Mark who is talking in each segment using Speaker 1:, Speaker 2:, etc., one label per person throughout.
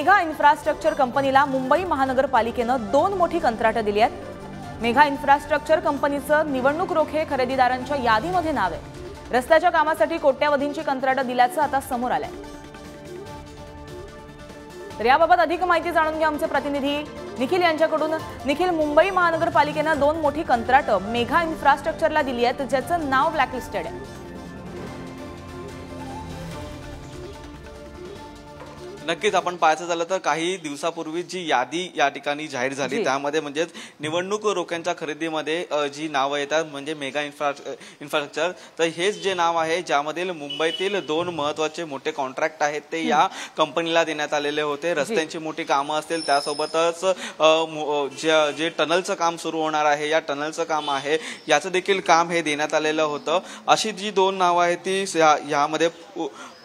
Speaker 1: Mega infrastructure कंपनीला मुंबई महानगरपालिकेनं 2 मोठी कंत्राटं दिली आहेत। मेगा इन्फ्रास्ट्रक्चर कंपनीचं निवडणूक रोखे खरेदीदारांच्या यादीमध्ये नाव आहे। रस्त्याच्या कामासाठी कोट्यावधींची कंत्राटं दिल्याचं आता समोर आलंय। तर याबाबत अधिक माहिती जाणून घ्या आमचे प्रतिनिधी निखिल यांच्याकडून। निखिल, मुंबई महानगरपालिकेनं 2 मोठी कंत्राटं मेगा इन्फ्रास्ट्रक्चरला दिली आहेत, ज्याचं नाव ब्लॅकलिस्टेड आहे।
Speaker 2: नक्कीच आपण पाहायचं झालं तर काही दिवसापूर्वी जी यादी या ठिकाणी जाहीर झाली त्यामध्ये म्हणजे निवडणूक रोख्यांच्या खरेदीमध्ये जी नावं येतात म्हणजे मेगा इन्फ्रास्ट्रक्चर, तर हेच जे नाव आहे ज्यामधील मुंबईतील 2 महत्त्वाचे मोठे कॉन्ट्रॅक्ट आहेत ते या कंपनीला देण्यात आलेले होते। रस्त्यांची मोठी कामं असतील, त्यासोबतच जे टनलचं काम सुरू होणार आहे, या टनलचं काम आहे याचं देखील काम हे देण्यात आलेलं होतं। अशी जी 2 नावं आहेत ती यामध्ये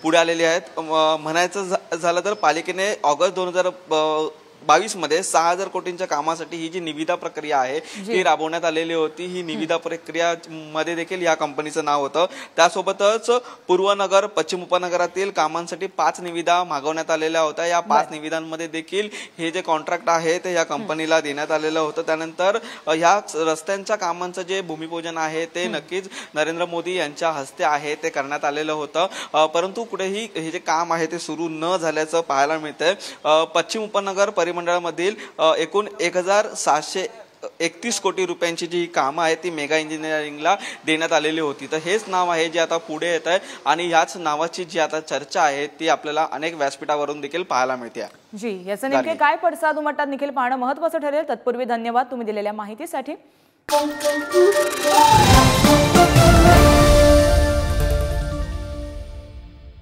Speaker 2: पुढे आलेली आहेत। म्हणायचं झालं तर पालिकेने ऑगस्ट 2022 मध्ये 6000 कोटींच्या कामासाठी ही जी निविदा प्रक्रिया आहे ती राबवण्यात आलेली होती। ही निविदा प्रक्रिया मध्ये देखील या कंपनीचं नाव होतं। त्यासोबतच पूर्वनगर पश्चिम उपनगरातील कामांसाठी 5 निविदा मागवण्यात आलेल्या होत्या। या 5 निविदांमध्ये देखील हे जे कॉन्ट्रॅक्ट आहे ते या कंपनीला देण्यात आलेलं होतं। त्यानंतर या रस्त्यांच्या कामांचं जे भूमिपूजन आहे ते नक्कीच नरेंद्र मोदी यांच्या हस्ते आहे ते करण्यात आलेलं होतं, परंतु कुठेही हे जे काम आहे ते सुरू न झाल्याचं पाहायला मिळतंय। पश्चिम उपनगर मंडळामधील एकूण 1731 कोटी रुपयांची जी कामं आहेत ती मेगा इंजिनिअरिंगला देण्यात आलेली होती। तर हेच नाव आहे जे आता पुढे येत आहे आणि याच नावाची जी आता चर्चा आहे ती आपल्याला अनेक व्यासपीठावरून देखील पाहायला मिळते।
Speaker 1: जी, याचे नेमके काय पडसाद उमटतात निखिल पाहणं महत्त्वाचं ठरेल। तत्पूर्वी धन्यवाद तुम्ही दिलेल्या माहितीसाठी।